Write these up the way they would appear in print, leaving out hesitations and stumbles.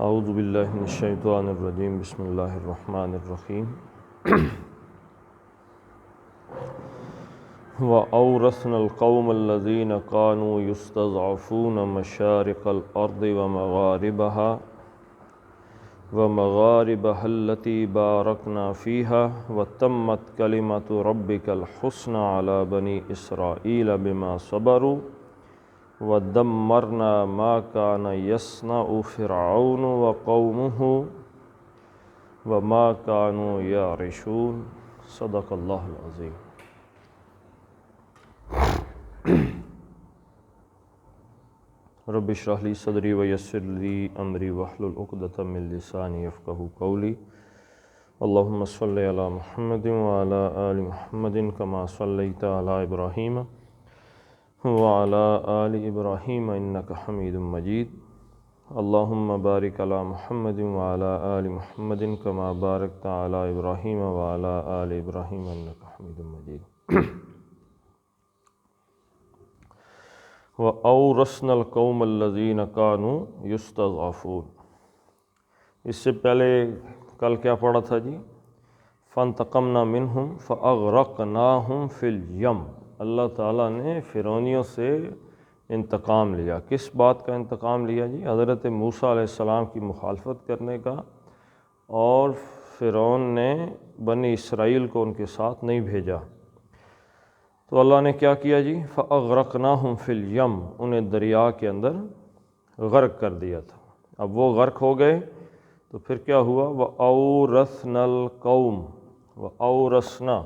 اعوذ باللہ من الشیطان الرجیم بسم اللہ الرحمن الرحیم وَأَوْرَثْنَا الْقَوْمَ الَّذِينَ كَانُوا يُسْتَضْعَفُونَ مَشَارِقَ الْأَرْضِ وَمَغَارِبَهَا الَّتِي بَارَكْنَا فِيهَا وَتَمَّتْ كَلِمَةُ رَبِّكَ الْحُسْنَى عَلَى بَنِي إِسْرَائِيلَ بِمَا صَبَرُوا وَدَمَّرْنَا مَا كَانَ يَصْنَعُ فِرْعَوْنُ وَقَوْمُهُ وَمَا كَانُوا يَعْرِشُونَ صدق اللہ العظیم۔ رب اشرح لی صدری ویسر لی امری واحلل عقدۃ من لسانی یفقہوا قولی۔ اللہم صلی علی محمد وعلی آل محمد کما صلیت علی ابراہیم وعلی آل ابراہیم انک حمید مجید۔ اللہم بارک علی محمد وعلی آل محمد کما بارکت علی ابراہیم وعلی آل ابراہیم انک حمید مجید۔ وَأَوْرَثْنَا الْقَوْمَ الَّذِينَ كَانُوا يُسْتَضْعَفُونَ۔ اس سے پہلے کل کیا پڑھا تھا جی؟ فَانْتَقَمْنَا مِنْهُمْ فَأَغْرَقْنَاهُمْ فِي الْيَمِّ۔ اللہ تعالیٰ نے فرعونیوں سے انتقام لیا۔ کس بات کا انتقام لیا جی؟ حضرت موسیٰ علیہ السلام کی مخالفت کرنے کا، اور فرعون نے بنی اسرائیل کو ان کے ساتھ نہیں بھیجا، تو اللہ نے کیا کیا جی؟ فَأَغْرَقْنَاهُمْ فِي الْيَمِّ، انہیں دریا کے اندر غرق کر دیا تھا۔ اب وہ غرق ہو گئے تو پھر کیا ہوا؟ وَأَوْرَثْنَا الْقَوْمَ، وَأَوْرَثْنَا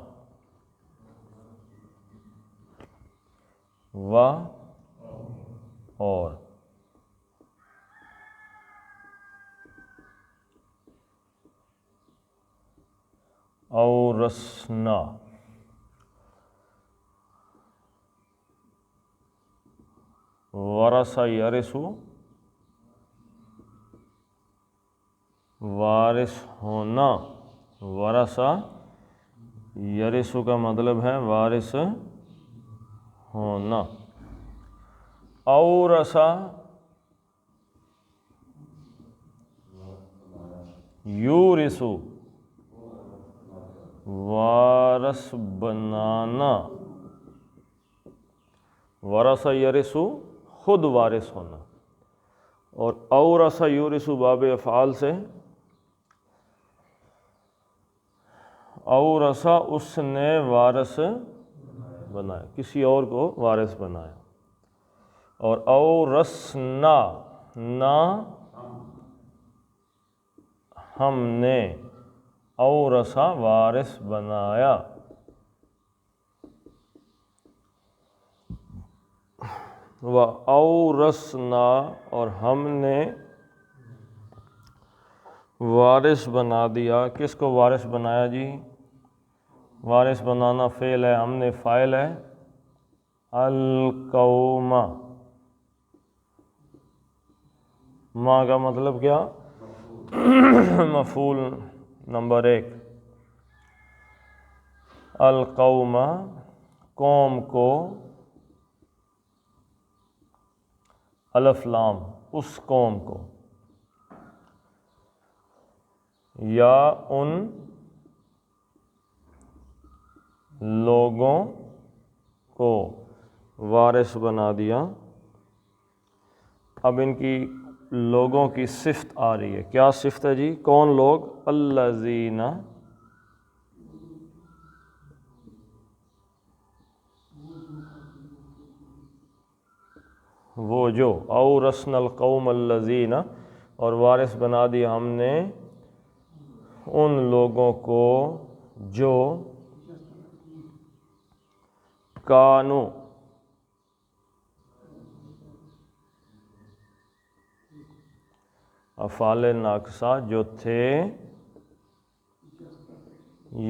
اور اورثنا، ورث یرث، وارث ہونا، ورث یرث کا مطلب ہے وارث ہونا۔ اورث یورث، وارث بنانا، ورث یرث خود وارث ہونا، اور اورث یورث باب افعال سے اورث اس نے وارث بنایا، کسی اور کو وارث بنایا، اور اورثنا نہ ہم نے، اورث وارث بنایا۔ وَأَوْرَثْنَا اور ہم نے وارث بنا دیا۔ کس کو وارث بنایا جی؟ وارث بنانا فعل ہے، ہم نے فاعل ہے القوم۔ ما کا مطلب کیا؟ مفعول نمبر 1۔ القوم قوم کو، الف لام اس قوم کو، یا ان لوگوں کو وارث بنا دیا۔ اب ان کی لوگوں کی صفت آ رہی ہے۔ کیا صفت ہے جی؟ کون لوگ؟ الذین، وہ جو، اورثنا القوم الذین، اور وارث بنا دیا ہم نے ان لوگوں کو جو کانو، افعال ناقصہ جو تھے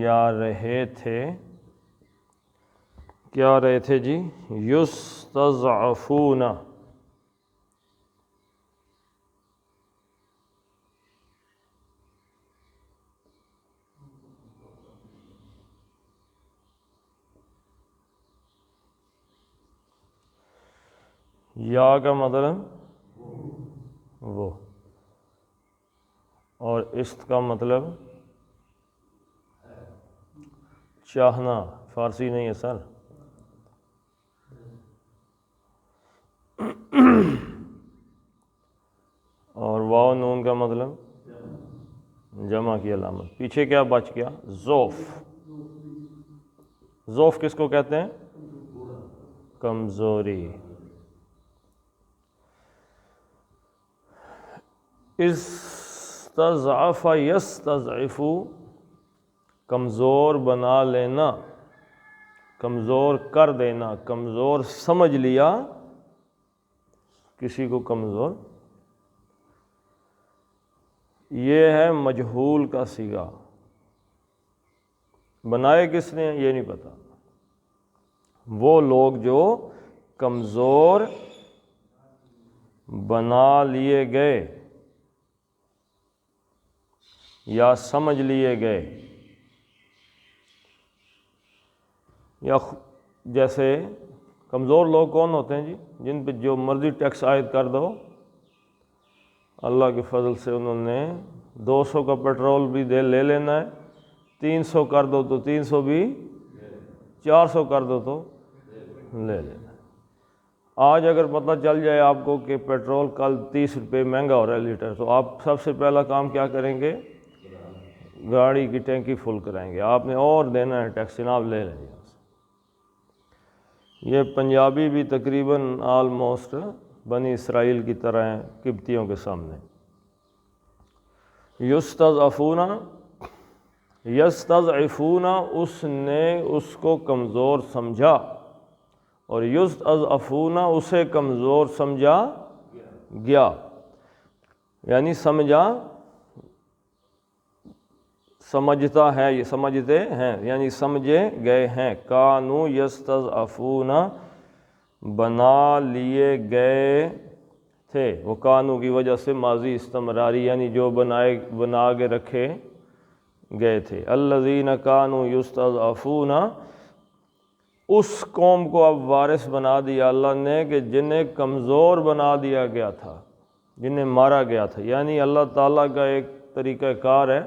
یا رہے تھے، کیا رہے تھے جی؟ یستضعفون، یا کا مطلب وہ، اور است کا مطلب چاہنا، فارسی نہیں ہے سر. اور واو نون کا مطلب جمع کی علامت. پیچھے کیا بچ گیا؟ ضعف. ضعف کس کو کہتے ہیں؟ کمزوری. استضعف یستضعف، کمزور بنا لینا، کمزور کر دینا، کمزور سمجھ لیا کسی کو کمزور. یہ ہے مجہول کا صیغہ. بنائے کس نے یہ نہیں پتا. وہ لوگ جو کمزور بنا لیے گئے یا سمجھ لیے گئے، یا جیسے کمزور لوگ کون ہوتے ہیں جی؟ جن پہ جو مرضی ٹیکس عائد کر دو، اللہ کے فضل سے انہوں نے 200 کا پیٹرول بھی لے لینا ہے، 300 کر دو تو 300 بھی، 400 کر دو تو لے لینا ہے. آج اگر پتہ چل جائے آپ کو کہ پیٹرول کل 30 روپے مہنگا ہو رہا ہے لیٹر، تو آپ سب سے پہلا کام کیا کریں گے؟ گاڑی کی ٹینکی فل کرائیں گے. آپ نے اور دینا ہے ٹیکس، جناب لے لیں گے. یہ پنجابی بھی تقریباً آلموسٹ بنی اسرائیل کی طرح ہیں قبطیوں کے سامنے. یستضعفون، یستضعفون، اس نے اس کو کمزور سمجھا، اور یستضعفون اسے کمزور سمجھا گیا، یعنی سمجھا، سمجھتا ہے، یہ سمجھتے ہیں یعنی سمجھے گئے ہیں. کانوا یستضعفون، بنا لیے گئے تھے. وہ کانوا کی وجہ سے ماضی استمراری، یعنی جو بنا کے رکھے گئے تھے. الذین کانوا یستضعفون، اس قوم کو اب وارث بنا دیا اللہ نے کہ جنہیں کمزور بنا دیا گیا تھا، جنہیں مارا گیا تھا. یعنی اللہ تعالیٰ کا ایک طریقہ کار ہے.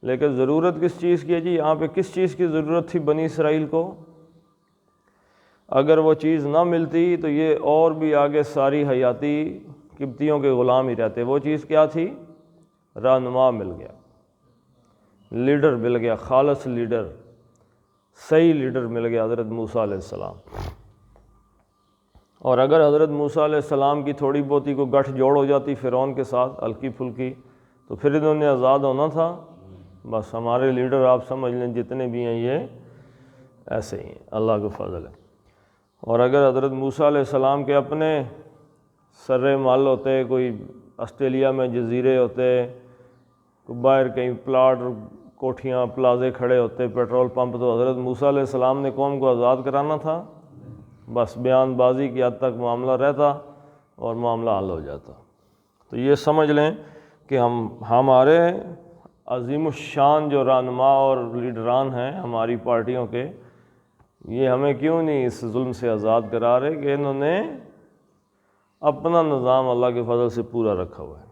لیکن ضرورت کس چیز کی ہے جی؟ یہاں پہ کس چیز کی ضرورت تھی بنی اسرائیل کو؟ اگر وہ چیز نہ ملتی تو یہ اور بھی آگے ساری حیاتی قبطیوں کے غلام ہی رہتے. وہ چیز کیا تھی؟ رہنما مل گیا، لیڈر مل گیا، خالص لیڈر، صحیح لیڈر مل گیا حضرت موسیٰ علیہ السلام. اور اگر حضرت موسیٰ علیہ السلام کی تھوڑی بہت کو گٹھ جوڑ ہو جاتی فرعون کے ساتھ ہلکی پھلکی، تو پھر انہوں نے آزاد ہونا تھا. بس ہمارے لیڈر آپ سمجھ لیں جتنے بھی ہیں یہ ایسے ہی ہیں، اللہ کا فضل ہے. اور اگر حضرت موسیٰ علیہ السلام کے اپنے سر مال ہوتے، کوئی آسٹریلیا میں جزیرے ہوتے، باہر کہیں پلاٹ، کوٹھیاں، پلازے کھڑے ہوتے، پیٹرول پمپ، تو حضرت موسیٰ علیہ السلام نے قوم کو آزاد کرانا تھا. بس بیان بازی کی حد تک معاملہ رہتا اور معاملہ حل ہو جاتا. تو یہ سمجھ لیں کہ ہمارے عظیم الشان جو رہنما اور لیڈران ہیں ہماری پارٹیوں کے، یہ ہمیں کیوں نہیں اس ظلم سے آزاد کرا رہے کہ انہوں نے اپنا نظام اللہ کے فضل سے پورا رکھا ہوا ہے.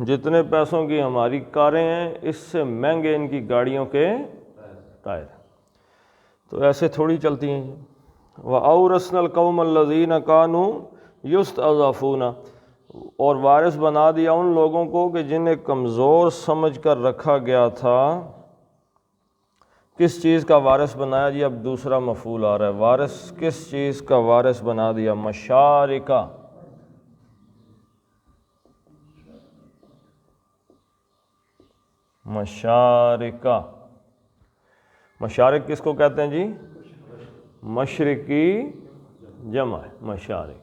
جتنے پیسوں کی ہماری کاریں ہیں اس سے مہنگے ان کی گاڑیوں کے ٹائر. تو ایسے تھوڑی چلتی ہیں. وَأَوْرَثْنَا الْقَوْمَ الَّذِينَ كَانُوا يُسْتَضْعَفُونَ، اور وارث بنا دیا ان لوگوں کو کہ جنہیں کمزور سمجھ کر رکھا گیا تھا. کس چیز کا وارث بنایا جی؟ اب دوسرا مفعول آ رہا ہے. وارث کس چیز کا وارث بنا دیا؟ مشارکہ. مشارکہ، مشارق کس کو کہتے ہیں جی؟ مشرقی جمع ہے مشارق.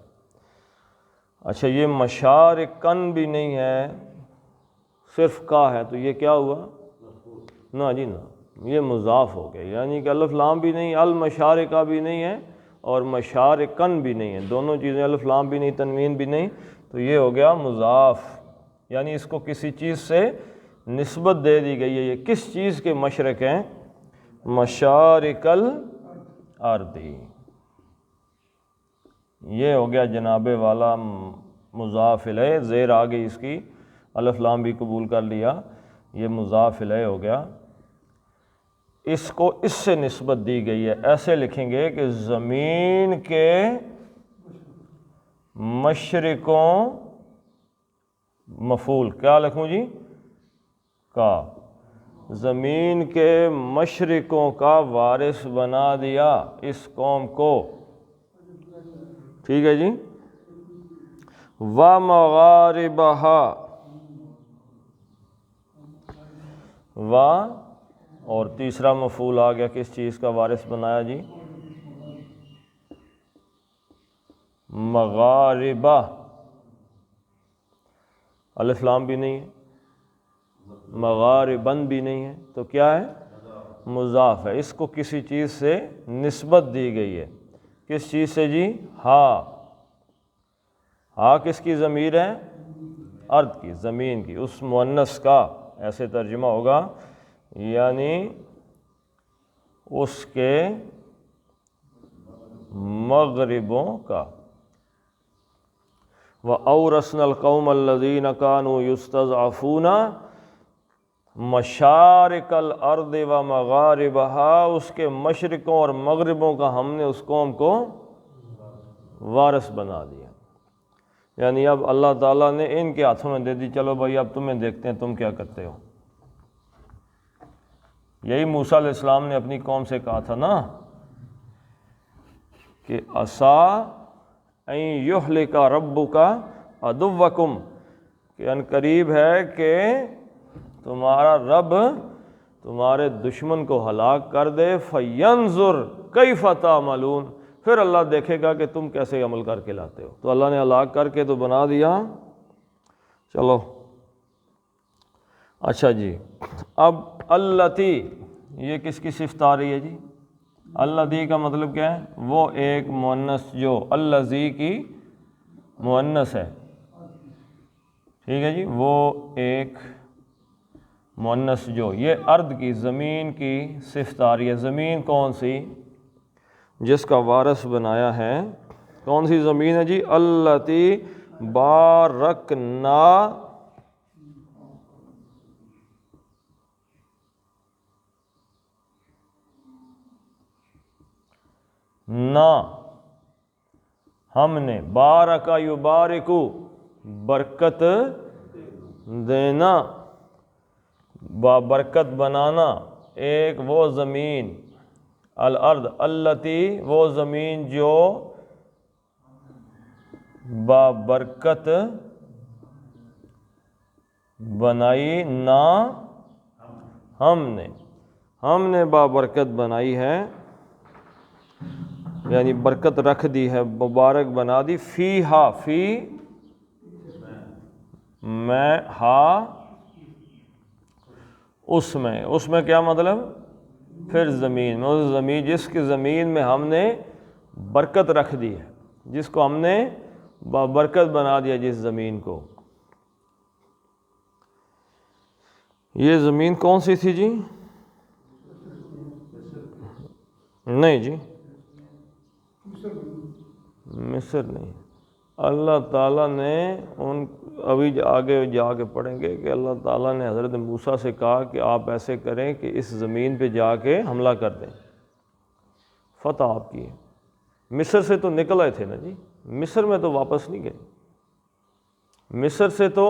اچھا یہ مشارقن بھی نہیں ہے، صرف کا ہے، تو یہ کیا ہوا؟ نہ جی نہ، یہ مضاف ہو گیا. یعنی کہ الف لام بھی نہیں، المشارقہ بھی نہیں ہے اور مشارقن بھی نہیں ہے. دونوں چیزیں، الف لام بھی نہیں، تنوین بھی نہیں، تو یہ ہو گیا مضاف. یعنی اس کو کسی چیز سے نسبت دے دی گئی ہے. یہ کس چیز کے مشرق ہیں؟ مشارق الارض. یہ ہو گیا جناب والا مضاف الیہ، زیر آ گئی اس کی، الف لام بھی قبول کر لیا، یہ مضاف الیہ ہو گیا۔ اس کو اس سے نسبت دی گئی ہے، ایسے لکھیں گے کہ زمین کے مشرقوں، مفعول کیا لکھوں جی؟ کا، زمین کے مشرقوں کا وارث بنا دیا اس قوم کو، ٹھیک ہے جی۔ وَمَغَارِبَهَا، اور تیسرا مفعول آ گیا، کس چیز کا وارث بنایا جی؟ مغاربہ، الف لام بھی نہیں ہے، مغاربن بھی نہیں ہے، تو کیا ہے؟ مضاف ہے۔ اس کو کسی چیز سے نسبت دی گئی ہے، کس چیز سے جی؟ ہا، ہا کس کی ضمیر ہے؟ ارض کی، زمین کی، اس مؤنث کا، ایسے ترجمہ ہوگا، یعنی اس کے مغربوں کا۔ وَأَوْرَثْنَا الْقَوْمَ الَّذِينَ كَانُوا يُسْتَضْعَفُونَ مَشَارِقَ الْأَرْضِ وَمَغَارِبَهَا، اس کے مشرقوں اور مغربوں کا ہم نے اس قوم کو وارث بنا دیا، یعنی اب اللہ تعالیٰ نے ان کے ہاتھوں میں دے دی، چلو بھائی اب تمہیں دیکھتے ہیں تم کیا کرتے ہو۔ یہی موسیٰ علیہ السلام نے اپنی قوم سے کہا تھا نا کہ عسیٰ ان یہلک ربک عدوکم، کہ ان قریب ہے کہ تمہارا رب تمہارے دشمن کو ہلاک کر دے، فینظر کیف تعملون، پھر اللہ دیکھے گا کہ تم کیسے عمل کر کے لاتے ہو۔ تو اللہ نے ہلاک کر کے تو بنا دیا۔ چلو اچھا جی، اب اللتی، یہ کس کی صفت آ رہی ہے جی؟ اللتی کا مطلب کیا ہے؟ وہ ایک مؤنث جو اللذی کی مؤنث ہے، ٹھیک ہے جی، وہ ایک مؤنث جو، یہ ارض کی، زمین کی صفت آ رہی ہے۔ زمین کون سی؟ جس کا وارث بنایا ہے، کون سی زمین ہے جی؟ اللتی بارکنا نا، ہم نے، بارکا یبارکو، برکت دینا، برکت بنانا، ایک وہ زمین، الارض اللتی، وہ زمین جو بابرکت بنائی نا، ہم نے بابرکت بنائی ہے، یعنی برکت رکھ دی ہے، مبارک بنا دی، فی ہا، فی میں، ہا اس میں کیا مطلب؟ پھر زمین میں، اس زمین، جس کی زمین میں ہم نے برکت رکھ دی ہے، جس کو ہم نے برکت بنا دیا، جس زمین کو۔ یہ زمین کون سی تھی جی؟ نہیں جی، مصر نہیں، اللہ تعالیٰ نے ابھی آگے جا کے پڑھیں گے کہ اللہ تعالیٰ نے حضرت موسیٰ سے کہا کہ آپ ایسے کریں کہ اس زمین پہ جا کے حملہ کر دیں، فتح آپ کی ہے۔ مصر سے تو نکل آئے تھے نا جی، مصر میں تو واپس نہیں گئے، مصر سے تو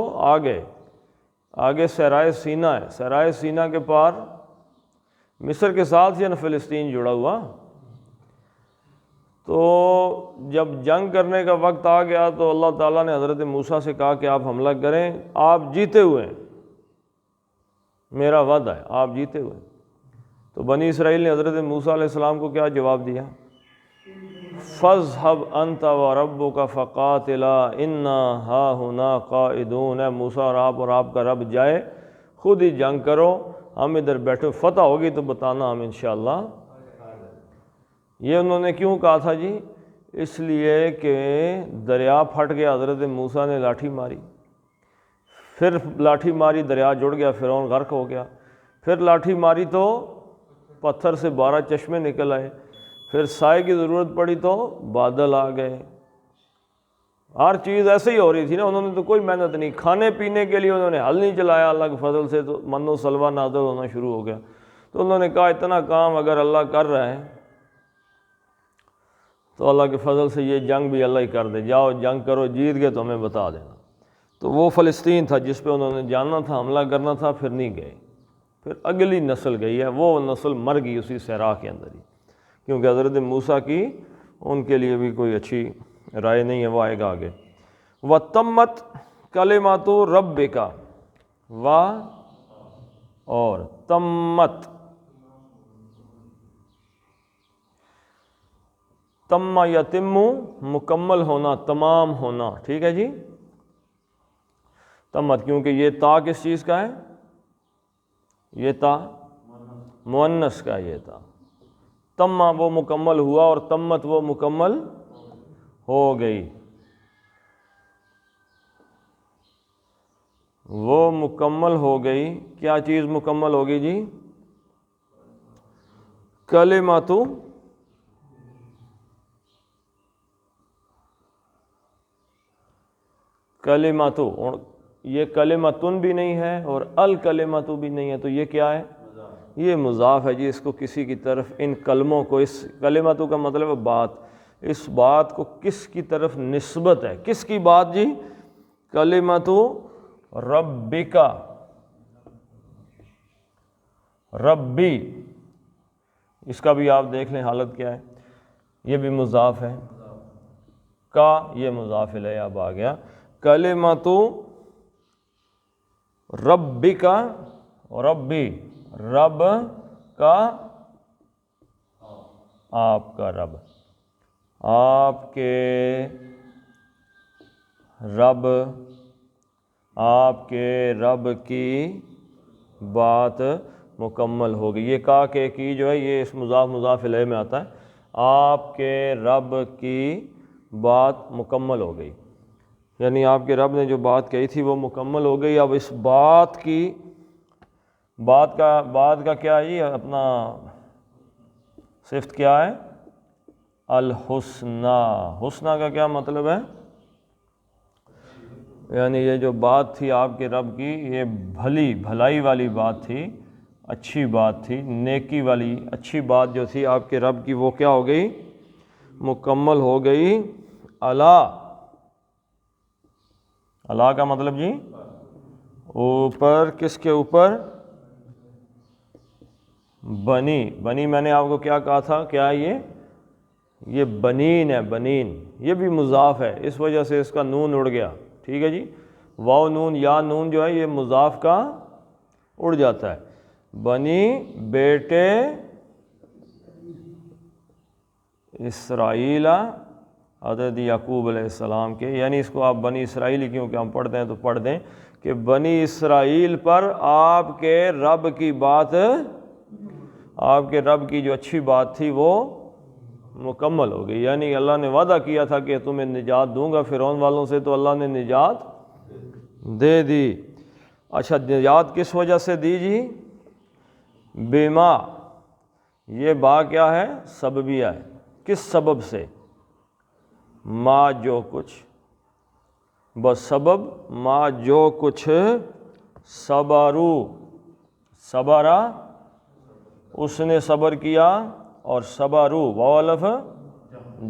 آگے صحرائے سینا ہے، صحرائے سینا کے پار مصر کے ساتھ یا فلسطین جڑا ہوا، تو جب جنگ کرنے کا وقت آ گیا تو اللہ تعالیٰ نے حضرت موسیٰ سے کہا کہ آپ حملہ کریں، آپ جیتے ہوئے ہیں، میرا وعدہ ہے آپ جیتے ہوئے ہیں۔ تو بنی اسرائیل نے حضرت موسیٰ علیہ السلام کو کیا جواب دیا؟ فَاذْهَبْ أَنْتَ وَرَبُّكَ فَقَاتِلَا إِنَّا هَاهُنَا قَاعِدُونَ، اے موسیٰ اور آپ کا رب جائے، خود ہی جنگ کرو، ہم ادھر بیٹھے، فتح ہوگی تو بتانا ہم انشاءاللہ۔ یہ انہوں نے کیوں کہا تھا جی؟ اس لیے کہ دریا پھٹ گیا، حضرت موسیٰ نے لاٹھی ماری، پھر لاٹھی ماری، دریا جڑ گیا، فرعون غرق ہو گیا، پھر لاٹھی ماری تو پتھر سے 12 چشمے نکل آئے، پھر سائے کی ضرورت پڑی تو بادل آ گئے، ہر چیز ایسے ہی ہو رہی تھی نا، انہوں نے تو کوئی محنت نہیں، کھانے پینے کے لیے انہوں نے حل نہیں چلایا، اللہ کے فضل سے تو من و سلوہ نازل ہونا شروع ہو گیا۔ تو انہوں نے کہا اتنا کام اگر اللہ کر رہا ہے تو اللہ کے فضل سے یہ جنگ بھی اللہ ہی کر دے، جاؤ جنگ کرو، جیت گئے تو ہمیں بتا دینا۔ تو وہ فلسطین تھا جس پہ انہوں نے جانا تھا، حملہ کرنا تھا، پھر نہیں گئے۔ پھر اگلی نسل گئی ہے، وہ نسل مر گئی اسی صحرا کے اندر ہی، کیونکہ حضرت موسیٰ کی ان کے لیے بھی کوئی اچھی رائے نہیں ہے، وہ آئے گا آگے۔ وَتَمَّتْ کَلِمَاتُ رَبِّکَ اور تمت، تم یتم مکمل ہونا، تمام ہونا، ٹھیک ہے جی۔ تمت، کیونکہ یہ تا کس چیز کا ہے؟ یہ تا مؤنث کا، یہ تا تما وہ مکمل ہوا، اور تمت وہ مکمل ہو گئی، وہ مکمل ہو گئی۔ کیا چیز مکمل ہوگی جی؟ کلماتو، کلماتو، اور یہ کلمتن بھی نہیں ہے اور الکلمتو بھی نہیں ہے، تو یہ کیا ہے؟ یہ مضاف ہے جی۔ اس کو کسی کی طرف، ان کلموں کو، اس کلمتو کا مطلب ہے بات، اس بات کو کس کی طرف نسبت ہے؟ کس کی بات جی؟ کلمتو ربکا، ربی، اس کا بھی آپ دیکھ لیں حالت کیا ہے، یہ بھی مضاف ہے، کا یہ مضاف الیہ اب آ گیا، کلمتو ربکا، ربی رب کا، آپ کا رب، آپ کے رب، آپ کے رب کی بات مکمل ہو گئی۔ یہ کا کے کی جو ہے یہ اس مضاف الیہ میں آتا ہے، آپ کے رب کی بات مکمل ہو گئی، یعنی آپ کے رب نے جو بات کہی تھی وہ مکمل ہو گئی۔ اب اس بات کی، بات کا کیا ہے یہ اپنا صفت کیا ہے؟ الحسنہ۔ حسنہ کا کیا مطلب ہے؟ یعنی یہ جو بات تھی آپ کے رب کی، یہ بھلائی والی بات تھی، اچھی بات تھی، نیکی والی اچھی بات جو تھی آپ کے رب کی، وہ کیا ہو گئی؟ مکمل ہو گئی۔ اللہ، اللہ کا مطلب جی اوپر، کس کے اوپر؟ بنی، بنی میں نے آپ کو کیا کہا تھا؟ کیا یہ بنین ہے، بنین، یہ بھی مضاف ہے، اس وجہ سے اس کا نون اڑ گیا، ٹھیک ہے جی۔ واو نون یا نون جو ہے یہ مضاف کا اڑ جاتا ہے۔ بنی بیٹے اسرائیل، حضرت یعقوب علیہ السلام کے، یعنی اس کو آپ بنی اسرائیل ہی کیونکہ ہم پڑھتے ہیں تو پڑھ دیں کہ بنی اسرائیل پر آپ کے رب کی بات، آپ کے رب کی جو اچھی بات تھی وہ مکمل ہو گئی، یعنی اللہ نے وعدہ کیا تھا کہ تمہیں نجات دوں گا فرعون والوں سے، تو اللہ نے نجات دے دی۔ اچھا، نجات کس وجہ سے دی جی؟ بما، یہ با کیا ہے؟ سببیہ ہے، کس سبب سے؟ ما جو کچھ، بس سبب ما جو کچھ، صبرو، صبرا اس نے صبر کیا، اور صبرو والف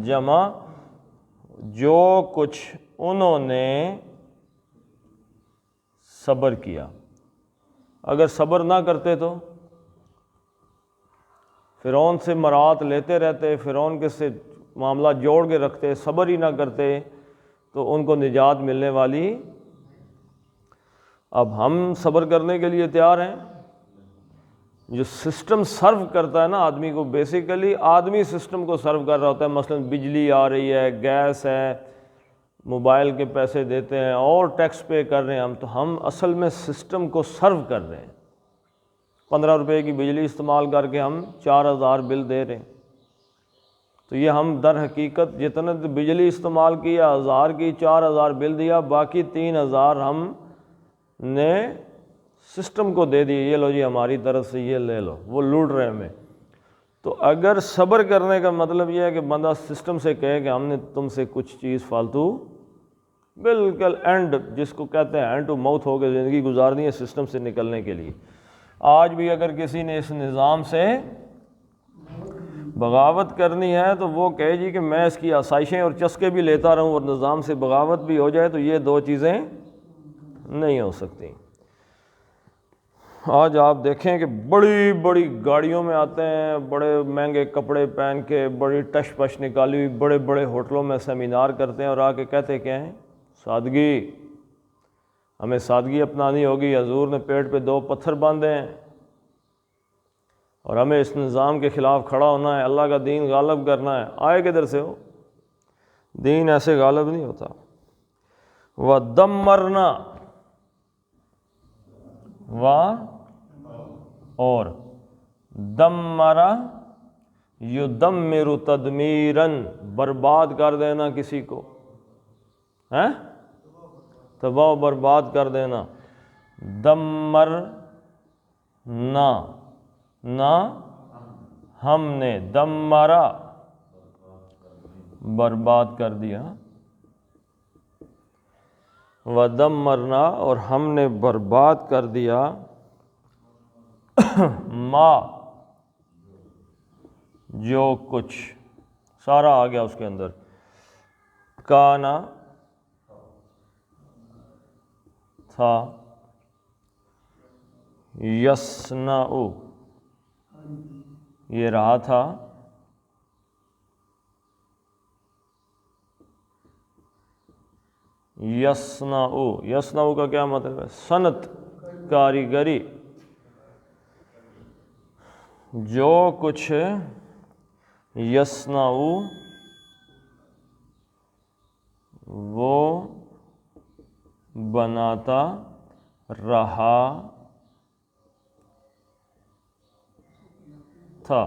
جمع، جو کچھ انہوں نے صبر کیا۔ اگر صبر نہ کرتے تو فرعون سے مراد لیتے رہتے، فرعون کے سے معاملہ جوڑ کے رکھتے، صبر ہی نہ کرتے تو ان کو نجات ملنے والی۔ اب ہم صبر کرنے کے لیے تیار ہیں؟ جو سسٹم سرو کرتا ہے نا آدمی کو، بیسیکلی آدمی سسٹم کو سرو کر رہا ہوتا ہے، مثلا بجلی آ رہی ہے، گیس ہے، موبائل کے پیسے دیتے ہیں اور ٹیکس پے کر رہے ہیں ہم اصل میں سسٹم کو سرو کر رہے ہیں۔ 15 روپے کی بجلی استعمال کر کے ہم 4000 بل دے رہے ہیں، تو یہ ہم در حقیقت جتنے بجلی استعمال کیا 1000 کی 4000 بل دیا، باقی 3000 ہم نے سسٹم کو دے دیے، یہ لو جی ہماری طرف سے یہ لے لو، وہ لوٹ رہے ہمیں۔ تو اگر صبر کرنے کا مطلب یہ ہے کہ بندہ سسٹم سے کہے کہ ہم نے تم سے کچھ چیز فالتو بالکل اینڈ جس کو کہتے ہیں اینڈ ٹو موتھ ہو کے زندگی گزارنی ہے سسٹم سے نکلنے کے لیے۔ آج بھی اگر کسی نے اس نظام سے بغاوت کرنی ہے تو وہ کہے جی کہ میں اس کی آسائشیں اور چسکے بھی لیتا رہوں اور نظام سے بغاوت بھی ہو جائے، تو یہ دو چیزیں نہیں ہو سکتی۔ آج آپ دیکھیں کہ بڑی بڑی گاڑیوں میں آتے ہیں، بڑے مہنگے کپڑے پہن کے، بڑی ٹش پش نکالی ہوئی، بڑے بڑے ہوٹلوں میں سیمینار کرتے ہیں اور آ کے کہتے کیا ہیں؟ سادگی، ہمیں سادگی اپنانی ہوگی، حضور نے پیٹ پہ 2 پتھر باندھے ہیں اور ہمیں اس نظام کے خلاف کھڑا ہونا ہے، اللہ کا دین غالب کرنا ہے۔ آئے کدھر سے ہو؟ دین ایسے غالب نہیں ہوتا۔ وَدَمَّرْنَا، اور دمرا یدمر تدمیراً، برباد کر دینا کسی کو، تباہ و برباد کر دینا۔ دمرنا، نہ ہم نے، دمرا برباد کر دیا، وَدَمَّرْنَا، اور ہم نے برباد کر دیا، ما، جو کچھ، سارا آ گیا اس کے اندر، کانا تھا، یصنع یہ رہا تھا، یصنع، یصنع کا کیا مطلب ہے؟ صنعت، کاریگری، جو کچھ یصنع وہ بناتا رہا تھا،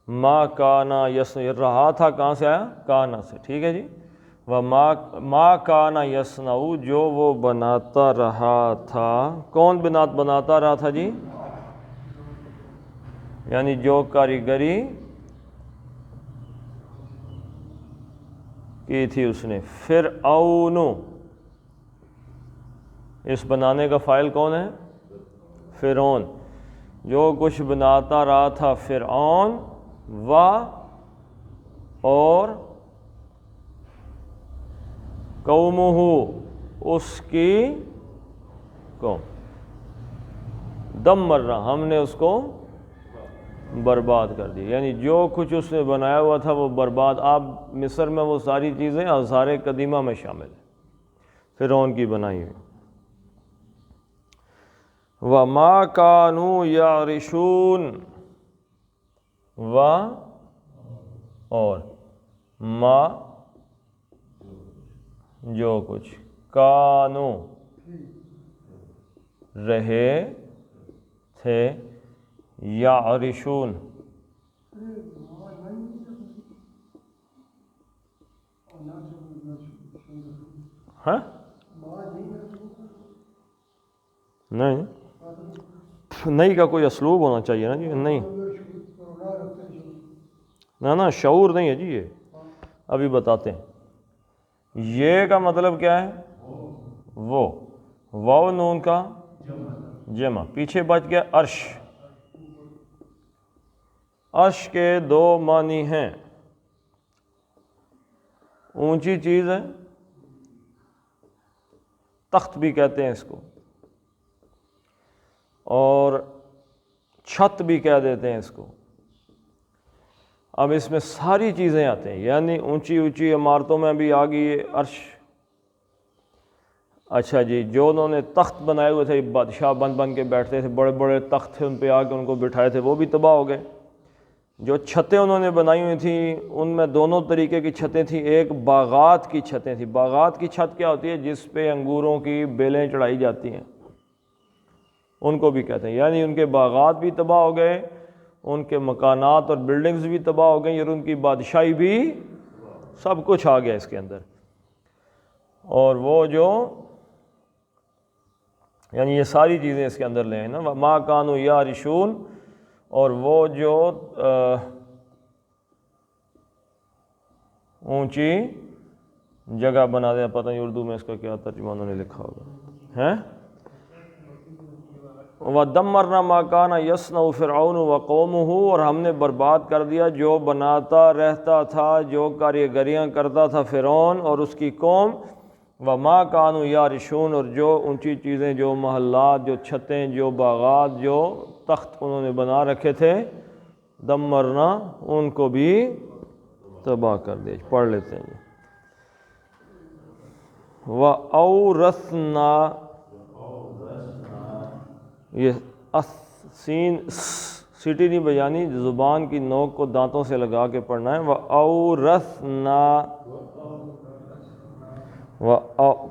ما کانا یصنع، رہا تھا کہاں سے آیا؟ کانا سے، ٹھیک ہے جی۔ ما کانا یصنع، جو وہ بناتا رہا تھا، کون بناتا رہا تھا جی؟ یعنی جو کاریگری کی تھی اس نے۔ فرعون، اس بنانے کا فاعل کون ہے؟ فرعون، جو کچھ بناتا رہا تھا فرعون، اور قومہ، اس کی قوم، دمرنا، ہم نے اس کو برباد کر دی، یعنی جو کچھ اس نے بنایا ہوا تھا وہ برباد۔ آپ مصر میں وہ ساری چیزیں آثار قدیمہ میں شامل ہیں، فرعون کی بنائی ہوئی۔ وَمَا كَانُوا يَعْرِشُونَ، اور ما، جو کچھ، کانو رہے تھے، یعرشون، ہاں نہیں کا کوئی اسلوب ہونا چاہیے نا جی، نہیں نا شعور نہیں ہے جی، یہ ابھی بتاتے ہیں۔ یہ کا مطلب کیا ہے؟ وہ، واو نون کا جمع، پیچھے بچ گیا عرش۔ عرش کے 2 معنی ہیں، اونچی چیز ہے، تخت بھی کہتے ہیں اس کو، اور چھت بھی کہہ دیتے ہیں اس کو۔ اب اس میں ساری چیزیں آتے ہیں، یعنی اونچی اونچی عمارتوں میں بھی آ گئی عرش۔ اچھا جی، جو انہوں نے تخت بنائے ہوئے تھے، بادشاہ بن کے بیٹھتے تھے، بڑے بڑے تخت تھے، ان پہ آ کے ان کو بٹھائے تھے، وہ بھی تباہ ہو گئے۔ جو چھتیں انہوں نے بنائی ہوئی تھیں ان میں 2 طریقے کی چھتیں تھیں، ایک باغات کی چھتیں تھیں۔ باغات کی چھت کیا ہوتی ہے؟ جس پہ انگوروں کی بیلیں چڑھائی جاتی ہیں، ان کو بھی کہتے ہیں، یعنی ان کے باغات بھی تباہ ہو گئے، ان کے مکانات اور بلڈنگز بھی تباہ ہو گئی، اور ان کی بادشاہی بھی، سب کچھ آ گیا اس کے اندر۔ اور وہ جو، یعنی یہ ساری چیزیں اس کے اندر لے آئیں نا، ما کانوا یعرشون، اور وہ جو اونچی جگہ بنا دیا، پتہ نہیں اردو میں اس کا کیا ترجمہ انہوں نے لکھا ہوگا ہیں۔ وَدَمَّرْنَا مَا كَانَ يَصْنَعُ فِرْعَوْنُ وَقَوْمُهُ، اور ہم نے برباد کر دیا جو بناتا رہتا تھا، جو کاریگریاں کرتا تھا فرعون اور اس کی قوم، وَمَا كَانُوا يَعْرِشُونَ، اور جو اونچی چیزیں، جو محلات، جو چھتیں، جو باغات، جو تخت انہوں نے بنا رکھے تھے، دمرنا، ان کو بھی تباہ کر دیا۔ پڑھ لیتے ہیں۔ وَأَوْرَثْنَا، یہ سین سیٹی نہیں بجانی، زبان کی نوک کو دانتوں سے لگا کے پڑھنا ہے۔ وَأَوْرَثْنَا،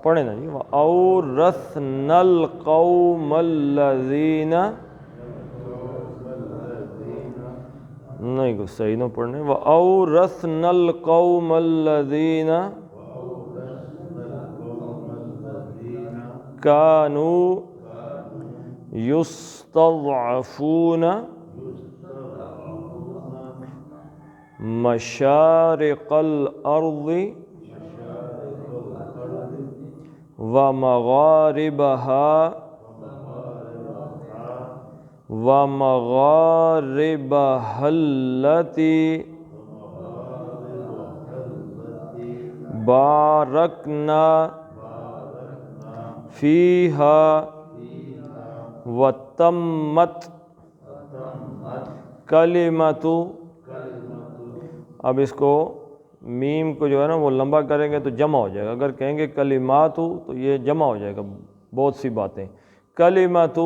پڑھیں نا جی، وَأَوْرَثْنَا الْقَوْمَ الَّذِينَ، نہیں صحیح نہ پڑھنے، وَأَوْرَثْنَا الْقَوْمَ الَّذِينَ كَانُوا يُسْتَضْعَفُونَ مَشَارِقَ الْأَرْضِ وَمَغَارِبَهَا الَّتِي بَارَكْنَا فِيهَا وَتَمَّتْ کلمۃ، اب اس کو میم کو جو ہے نا وہ لمبا کریں گے تو جمع ہو جائے گا، اگر کہیں گے کلمات تو یہ جمع ہو جائے گا بہت سی باتیں۔ کلمۃ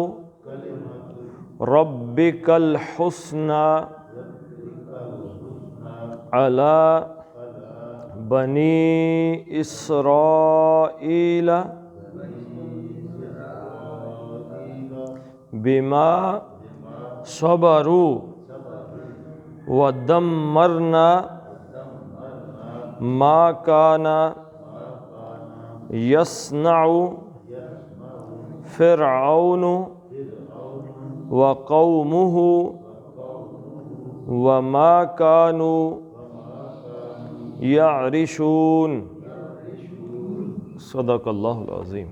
ربک الحسنی علی بنی اسرائیل بما صبروا ودمرنا ما كان يصنع فرعون وقومه وما كانوا يعرشون۔ صدق اللہ العظیم۔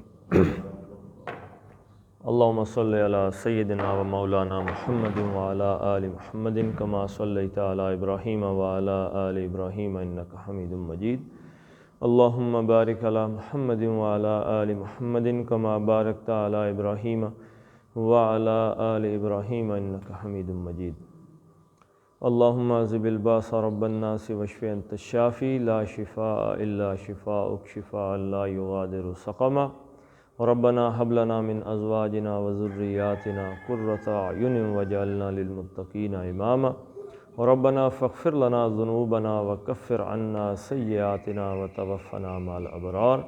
اللہم صلی علی سیدنا و مولانا محمد وعلی آل محمد کما صلیت علی ابراہیم وعلی آل ابراہیم انک حمید مجید۔ اللہم بارک علی محمد وعلی آل محمد کما بارکت علی ابراہیم وعلی آل ابراہیم انک حمید مجید۔ اللہم اذھب الباس رب الناس واشف انت الشافی لا شفاء الا شفاءک شفاء لا یغادر سقما۔ ربنا هب لنا من ازواجنا وذرياتنا قرة اعین واجعلنا للمتقین اماما۔ ربنا فاغفر لنا ذنوبنا وکفر عنا سیئاتنا وتوفنا مع الابرار۔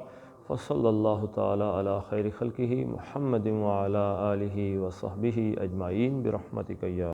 وصلی اللہ تعالی علی خیر خلقہ محمد وعلی آلہ وصحبہ اجمعین برحمتک یا